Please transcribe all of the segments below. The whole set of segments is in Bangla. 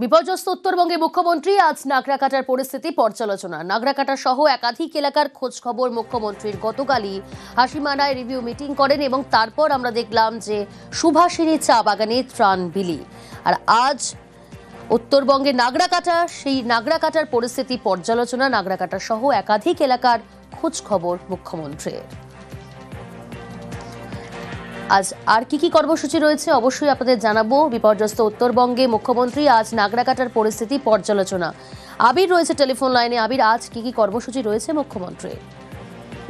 বিপর্যস্ত উত্তরবঙ্গে মুখ্যমন্ত্রী আজ নাগরাকাটার পরিস্থিতি পর্যালোচনা। নাগরাকাটা সহ একাধিক এলাকার খোঁজ খবর মুখ্যমন্ত্রীর গতকালই হাসিমারায় রিভিউ মিটিং করেন এবং তারপর আমরা দেখলাম যে সুভাষিনী চা বাগানে ত্রাণ বিলি। আর আজ উত্তরবঙ্গে নাগরাকাটা, সেই নাগরাকাটার পরিস্থিতি পর্যালোচনা, নাগরাকাটা সহ একাধিক এলাকার খোঁজ খবর মুখ্যমন্ত্রীর। আজ আর কি কর্মসূচি রয়েছে অবশ্যই আপনাদের জানাবো। বিপর্যস্ত উত্তরবঙ্গে মুখ্যমন্ত্রী আজ নাগরাকাটার পরিস্থিতি পর্যালোচনা। আবির রয়েছে টেলিফোন লাইনে। আবির, আজ কি কর্মসূচি রয়েছে মুখ্যমন্ত্রী?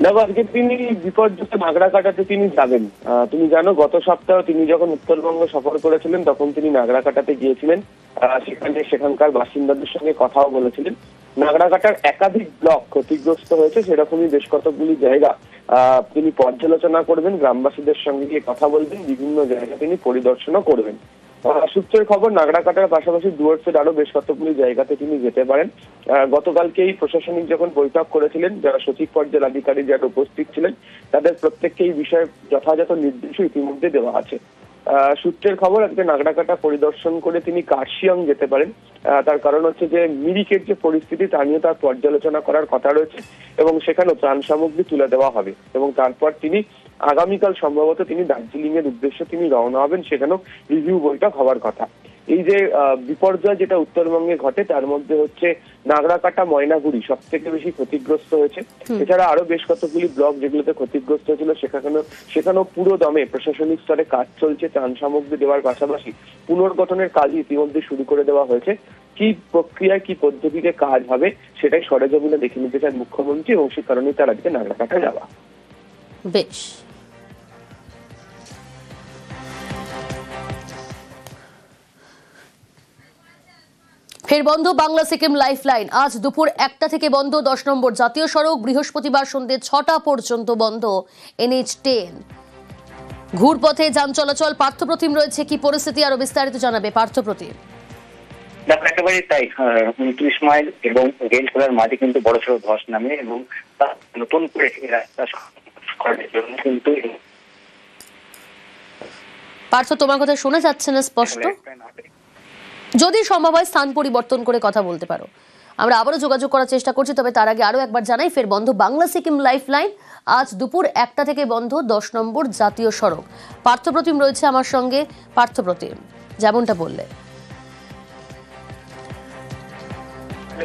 দেখো, আজকে তিনি বিপর্যস্ত নাগরাকাটাতে তিনি যাবেন। তুমি জানো, গত সপ্তাহে তিনি যখন উত্তরবঙ্গ সফর করেছিলেন তখন তিনি নাগরাকাটাতে গিয়েছিলেন। সেখানকার বাসিন্দাদের সঙ্গে কথাও বলেছিলেন। নাগরাকাটার একাধিক ব্লক ক্ষতিগ্রস্ত হয়েছে, সেরকমই বেশ কতগুলি জায়গা তিনি পর্যালোচনা করবেন, গ্রামবাসীদের সঙ্গে গিয়ে কথা বলবেন, বিভিন্ন জায়গা তিনি পরিদর্শনও করবেন। সূত্রের খবর, নাগরাকাটার পাশাপাশি ডুয়ার্সের আরো বেশ কতগুলি জায়গাতে তিনি যেতে পারেন। গতকালকেই প্রশাসনিক যখন বৈঠক করেছিলেন, যারা সচিব পর্যায়ের আধিকারিক যারা উপস্থিত ছিলেন তাদের প্রত্যেককে এই বিষয়ে যথাযথ নির্দেশও ইতিমধ্যে দেওয়া আছে। সূত্রের খবর, আজকে নাগরাকাটা পরিদর্শন করে তিনি কার্শিয়াং যেতে পারেন। তার কারণ হচ্ছে যে মিরিকের যে পরিস্থিতি তা নিয়ে তার পর্যালোচনা করার কথা রয়েছে এবং সেখানেও ত্রাণ সামগ্রী তুলে দেওয়া হবে এবং তারপর তিনি আগামীকাল সম্ভবত তিনি দার্জিলিং এর উদ্দেশ্যে তিনি রওনা হবেন, সেখানেও রিভিউ বৈঠক হওয়ার কথা। এই যে বিপর্যয় যেটা উত্তরবঙ্গে ঘটে তার মধ্যে হচ্ছে নাগরাকাটা, ময়নাগুড়ি সব থেকে বেশি ক্ষতিগ্রস্ত হয়েছে। এছাড়া আরো বেশ কতগুলি ব্লক যেগুলোতে ক্ষতিগ্রস্ত হয়েছিল সেখানেও পুরো দমে প্রশাসনিক স্তরে কাজ চলছে। ত্রাণ সামগ্রী দেওয়ার পাশাপাশি পুনর্গঠনের কাজ ইতিমধ্যে শুরু করে দেওয়া হয়েছে। কি প্রক্রিয়ায় কি পদ্ধতিতে কাজ হবে সেটাই সরেজমিনে দেখে নিতে চান মুখ্যমন্ত্রী এবং সে কারণেই তার আজকে নাগরাকাটা যাওয়া। বেশ। ফের বন্ধ বাংলা সিকিম লাইফলাইন। আজ দুপুর 1টা থেকে বন্ধ 10 নম্বর জাতীয় সড়ক। বৃহস্পতিবার সন্ধ্যে 6টা পর্যন্ত বন্ধ NH10। ঘুরপথে যান চলাচল। পার্থপ্রতিম রয়েছে, কি পরিস্থিতি আরো বিস্তারিত জানাবে পার্থপ্রতিম। একেবারে তাই, 29 মাইল এবং গেলখোলার মাঝে কিন্তু বড়সড় ধস নামে এবং নতুন করে রাস্তা করার জন্য কিন্তু পার্থ, তোমার কথা শোনা যাচ্ছে না স্পষ্ট। যদি সম্ভব হয় স্থান পরিবর্তন করে কথা বলতে পারো, আমরা আবারও যোগাযোগ করার চেষ্টা করছি। তবে তার আগে আরো একবার জানাই, ফের বন্ধ বাংলা সিকিম লাইফলাইন। আজ দুপুর 1টা থেকে বন্ধ 10 নম্বর জাতীয় সড়ক। পার্থপ্রতিম রয়েছে আমার সঙ্গে। পার্থপ্রতিম, যেমনটা বললে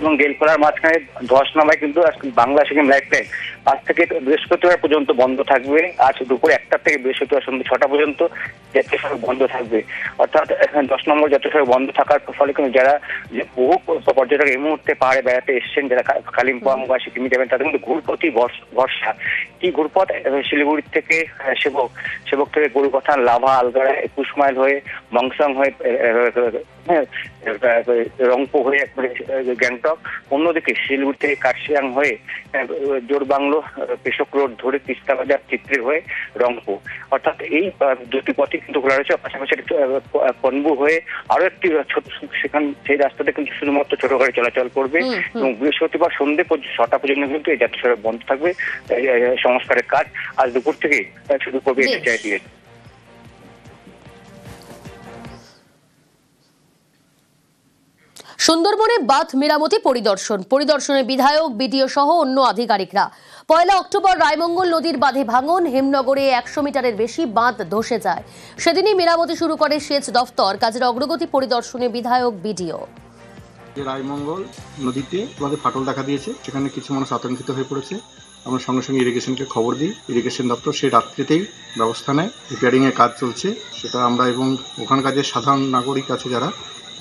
এবং গেলখোলার মাঝখানে ধস নামায় কিন্তু বাংলা সিকিম লাইফলাইন আজ থেকে বৃহস্পতিবার পর্যন্ত বন্ধ থাকবে। আজ দুপুর 1টা থেকে বৃহস্পতিবার সন্ধ্যে 6টা পর্যন্ত জাতীয় সড়ক বন্ধ থাকবে। অর্থাৎ 10 নম্বর জাতীয় সড়ক বন্ধ থাকার ফলে কিন্তু যারা বহু পর্যটক এই মুহূর্তে পাহাড়ে বেড়াতে এসছেন, যারা কালিম্পং বা সিকিমে যাবেন তাদের কিন্তু ঘুরপথই ভরসা। কি ঘুরপথ? শিলিগুড়ি থেকে সেবক থেকে গরুকথান, লাভা, আলগাড়া, 21 মাইল হয়ে মংসং হয়ে রংপো হয়ে গ্যাংটক, অন্যদিকে শিলিগুড়ি থেকে কার্শিয়াং হয়ে জোরবাংলো, পেশক রোড ধরে তিস্তা বাজার, চিত্রে হয়ে রংপো। অর্থাৎ এই দুটি পথই কিন্তু খোলা রয়েছে। পাশাপাশি পনবু হয়ে আরো একটি ছোট, সেই রাস্তাতে কিন্তু শুধুমাত্র ছোট গাড়ি চলাচল করবে এবং বৃহস্পতিবার সন্ধ্যে 6টা পর্যন্ত কিন্তু এই জাতীয় সড়ক বন্ধ থাকবে। সংস্কারের কাজ আজ দুপুর থেকে শুরু করবে NHIDS। সুন্দরবনে বাঁধ মেরামতি পরিদর্শনে বিধায়ক, বিডিও সহ অন্য আধিকারিকরা। 1 অক্টোবর রায়মঙ্গল নদীর বাঁধে ভাঙন। হেমনগরে 100 মিটারের বেশি বাঁধ ধসে যায়। সেদিনই মেরামতি শুরু করে সেচ দফতর। কাজের অগ্রগতি পরিদর্শনে বিধায়ক, বিডিও। রায়মঙ্গল নদীতে আমাদের ফাটল দেখা দিয়েছে, সেখানে কিছু মানুষ আতঙ্কিত হয়ে পড়েছে। আমরা সঙ্গে সঙ্গে ইরিগেশনকে খবর দিই। ইরিগেশন দপ্তর সেই রাত্রিতেই ব্যবস্থা নেয়। রিপেয়ারিং এর কাজ চলছে সেটা আমরা, এবং ওখানকার যে সাধারণ নাগরিক আছে যারা,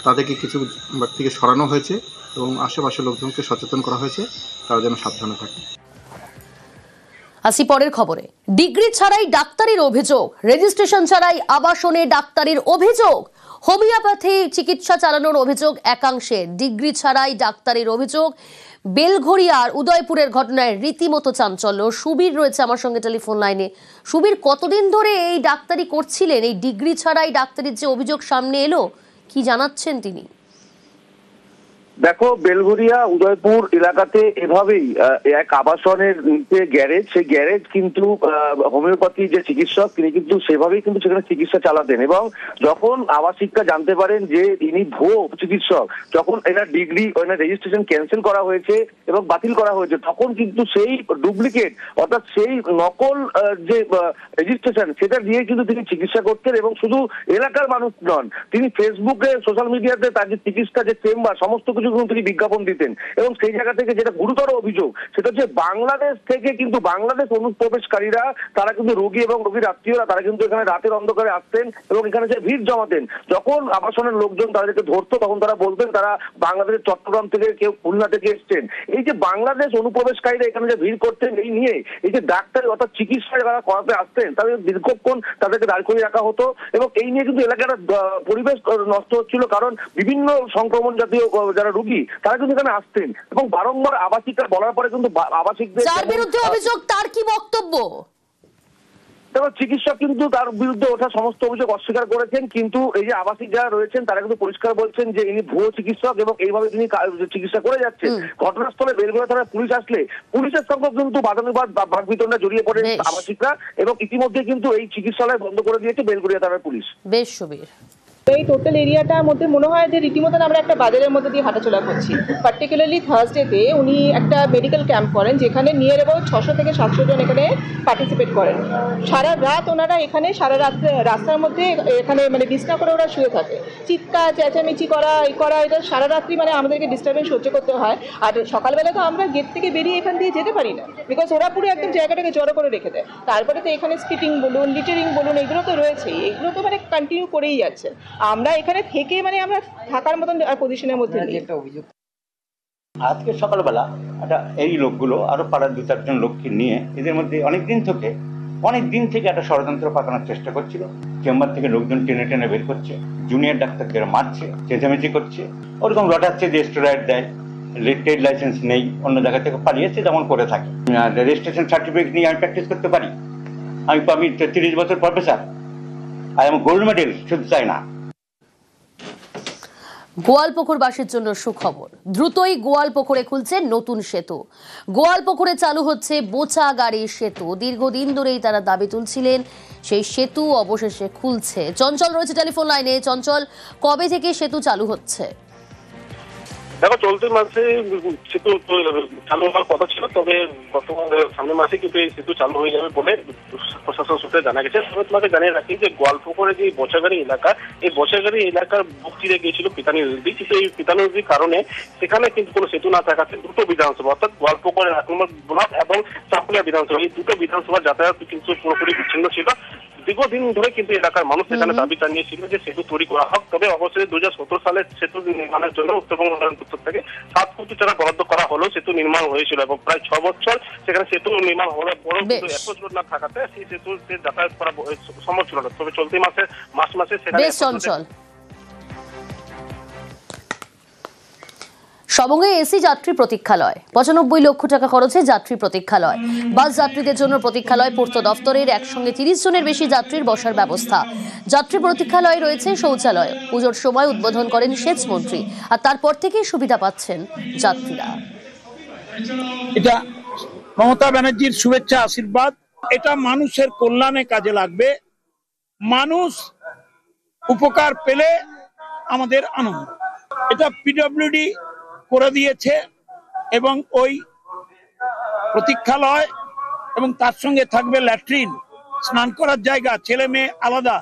তাদেরকে কিছু ব্যক্তিকে সরানো হয়েছে এবং আশেপাশের লোকজনকে সচেতন করা হয়েছে তারা যেন সাবধানে থাকে। আসি পরের খবরে। ডিগ্রি ছাড়াই ডাক্তারির অভিযোগ। রেজিস্ট্রেশন ছাড়াই আবাসনে ডাক্তারির অভিযোগ। হোমিওপ্যাথি চিকিৎসা চালানোর অভিযোগ একাংশের। ডিগ্রি ছাড়াই ডাক্তারির অভিযোগ। বেলঘড়িয়ার উদয়পুরের ঘটনায় রীতিমতো চাঞ্চল্য। সুবীর রয়েছে আমার সঙ্গে টেলিফোন লাইনে। সুবীর, কতদিন ধরে এই ডাক্তারি করছিলেন? এই ডিগ্রি ছাড়াই ডাক্তারির যে অভিযোগ সামনে এলো, কি জানাচ্ছেন তিনি? দেখো, বেলঘরিয়া উদয়পুর এলাকাতে এভাবেই এক আবাসনের নিচে গ্যারেজ, সেই গ্যারেজ কিন্তু হোমিওপ্যাথি যে চিকিৎসক তিনি কিন্তু সেভাবেই কিন্তু সেখানে চিকিৎসা চালাতেন, এবং যখন আবাসিকরা জানতে পারেন যে ইনি ভুয়ো চিকিৎসক, যখন এনার ডিগ্রি এনার রেজিস্ট্রেশন ক্যান্সেল করা হয়েছে এবং বাতিল করা হয়েছে, তখন কিন্তু সেই ডুপ্লিকেট অর্থাৎ সেই নকল যে রেজিস্ট্রেশন সেটা দিয়ে কিন্তু তিনি চিকিৎসা করতেন। এবং শুধু এলাকার মানুষ নন, তিনি ফেসবুকে সোশ্যাল মিডিয়াতে তার যে চিকিৎসা যে চেম্বার সমস্ত কিছু তিনি বিজ্ঞাপন দিতেন। এবং সেই জায়গা থেকে যেটা গুরুতর অভিযোগ সেটা হচ্ছে বাংলাদেশ থেকে কিন্তু বাংলাদেশ অনুপ্রবেশকারীরা তারা কিন্তু রোগী এবং রোগীর আত্মীয়রা তারা কিন্তু এখানে রাতের অন্ধকারে আসতেন এবং এখানে যে ভিড় জমাতেন। যখন আবাসনের লোকজন তাদেরকে ধরতো তখন তারা বলতেন তারা বাংলাদেশের চট্টগ্রাম থেকে কেউ খুলনা থেকে এসছেন। এই যে বাংলাদেশ অনুপ্রবেশকারীরা এখানে যে ভিড় করতেন এই নিয়ে এই যে ডাক্তার অর্থাৎ চিকিৎসা যারা করাতে আসতেন তাদের দীর্ঘক্ষণ তাদেরকে দাঁড় করিয়ে রাখা হতো এবং এই নিয়ে কিন্তু এলাকার পরিবেশ নষ্ট হচ্ছিল, কারণ বিভিন্ন সংক্রমণ জাতীয় যারা রোগী তারা কিন্তু এখানে আসতেন এবং বারংবার আবাসিকরা বলার পরে কিন্তু আবাসিকদের যার বিরুদ্ধে অভিযোগ তার কি বক্তব্য? দেখো, চিকিৎসক কিন্তু তার বিরুদ্ধে ওঠা সমস্ত অভিযোগ অস্বীকার করেছেন, কিন্তু এই যে আবাসিক যারা রয়েছেন তারা কিন্তু পরিষ্কার বলছেন যে ইনি ভুয়ো চিকিৎসক এবং এইভাবে তিনি চিকিৎসা করে যাচ্ছেন। ঘটনাস্থলে বেলঘরিয়া থানায় পুলিশ আসলে পুলিশের সঙ্গে কিন্তু বাদানুবাদ বাকবিতণ্ডা জড়িয়ে পড়ে আবাসিকরা এবং ইতিমধ্যে কিন্তু এই চিকিৎসালয় বন্ধ করে দিয়েছে বেলঘরিয়া থানার পুলিশ। বেশ সুবীর, এই টোটাল এরিয়াটার মধ্যে মনে হয় যে রীতিমতন আমরা একটা বাজারের মধ্যে দিয়ে হাঁটাচলা করছি। পার্টিকুলারলি থার্সডেতে উনি একটা মেডিকেল ক্যাম্প করেন যেখানে নিয়ার অ্যাবাউট 600 থেকে 700 জন এখানে পার্টিসিপেট করেন। সারা রাত ওনারা এখানে সারা রাত্রে রাস্তার মধ্যে এখানে মানে বিছনা করে ওরা শুয়ে থাকে, চিৎকার চেঁচামেচি করা এটা সারা রাত্রি মানে আমাদেরকে ডিস্টারবেন্স সহ্য করতে হয়। আর সকালবেলা তো আমরা গেট থেকে বেরিয়ে এখান দিয়ে যেতে পারি না, বিকজ ওরা পুরো একদম জায়গাটাকে জড়ো করে রেখে দেয়। তারপরে তো এখানে স্কিটিং বলুন লিটারিং বলুন এগুলো তো রয়েছেই, এগুলো তো মানে কন্টিনিউ করেই যাচ্ছে। আমরা এখানে থেকে মানে আমরা থাকার মতন পজিশনের মধ্যে নেই। একটা অভিযোগ আজকে সকালবেলা একটা এই লোকগুলো আরো পাড়ার 2-4 জন লোককে নিয়ে এদের মধ্যে অনেক দিন থেকে একটা ষড়যন্ত্র পাকানোর চেষ্টা করছিল। চেম্বার থেকে লোকজন টেনে টেনে বের করছে, জুনিয়র ডাক্তারদের মারছে, চেঁচামেচি করছে, ওরকম রটাচ্ছে যে স্টেরয়েড দেয়, ট্রেড লাইসেন্স নেই, অন্য জায়গা থেকে পালিয়েছে যেমন করে থাকে। রেজিস্ট্রেশন সার্টিফিকেট নিয়ে আমি প্র্যাকটিস করতে পারি, আমি 30 বছর professor, I am gold medal, শুধু চাই না। গোয়ালপুকুরবাসীর জন্য সুখবর, দ্রুতই গোয়ালপুকুরে খুলছে নতুন সেতু। গোয়ালপুকুরে চালু হচ্ছে বোচা গাড়ির সেতু। দীর্ঘদিন ধরেই তারা দাবি তুলছিলেন, সেই সেতু অবশেষে খুলছে। চঞ্চল রয়েছে টেলিফোন লাইনে। চঞ্চল, কবে থেকে সেতু চালু হচ্ছে? দেখো, চলতি মাসে সেতু চালু হওয়ার কথা ছিল, তবে সামনের মাসে কিন্তু এই সেতু চালু হয়ে যাবে বলে প্রশাসন সূত্রে জানা গেছে। তবে তোমাকে জানিয়ে রাখি যে গোয়ালপুকুরে যে বোচাগাড়ি এলাকা, এই বোচাগাড়ি এলাকার বুক চিরে গিয়েছিল পিতানি নদী, কিন্তু এই পিতানি নদীর কারণে সেখানে কিন্তু কোনো সেতু না থাকাতে দুটো বিধানসভা অর্থাৎ গোয়ালপুকুর 1 নম্বর ব্লক এবং চাকুলিয়া বিধানসভা এই দুটো বিধানসভার যাতায়াত কিন্তু পুরোপুরি বিচ্ছিন্ন ছিল। দীর্ঘদিন ধরে কিন্তু এলাকার মানুষ সেখানে দাবি জানিয়েছিল যে সেতু তৈরি করা হোক। তবে অবশ্যই 2017 সালে সেতু নির্মাণের জন্য উত্তরবঙ্গ উন্নয়ন দপ্তর থেকে 7 কোটি টাকা বরাদ্দ করা হলো, সেতু নির্মাণ হয়েছিল এবং প্রায় 6 বছর সেখানে সেতু নির্মাণ হওয়ার পরও কিন্তু 100 জন না থাকাতে সেই সেতুতে যাতায়াত করা সম্ভব ছিল না। তবে চলতি মার্চ মাসে সেখানে সবঙ্গে এসি যাত্রী প্রতীক্ষালয়, 95 লক্ষ টাকা খরচে যাত্রী প্রতীক্ষালয়। বাস যাত্রীদের জন্য প্রতীক্ষালয়, পূর্ত দফতরের একসঙ্গে 30 জনের বেশি যাত্রীর বসার ব্যবস্থা। যাত্রী প্রতীক্ষালয়ে রয়েছে শৌচালয়। পুজোর সময় উদ্বোধন করেন সেচ মন্ত্রী, আর তারপর থেকেই সুবিধা পাচ্ছেন যাত্রীরা। এটা মমতা ব্যানার্জির শুভেচ্ছা আশীর্বাদ, এটা মানুষের কল্যাণে কাজে লাগবে। মানুষ উপকার পেলে আমাদের আনন্দ। এটা পিডব্লিউডি করে দিয়েছে এবং ওই প্রতীক্ষালয় এবং তার সঙ্গে থাকবে ল্যাট্রিন, স্নান করার জায়গা, ছেলে মেয়ে আলাদা,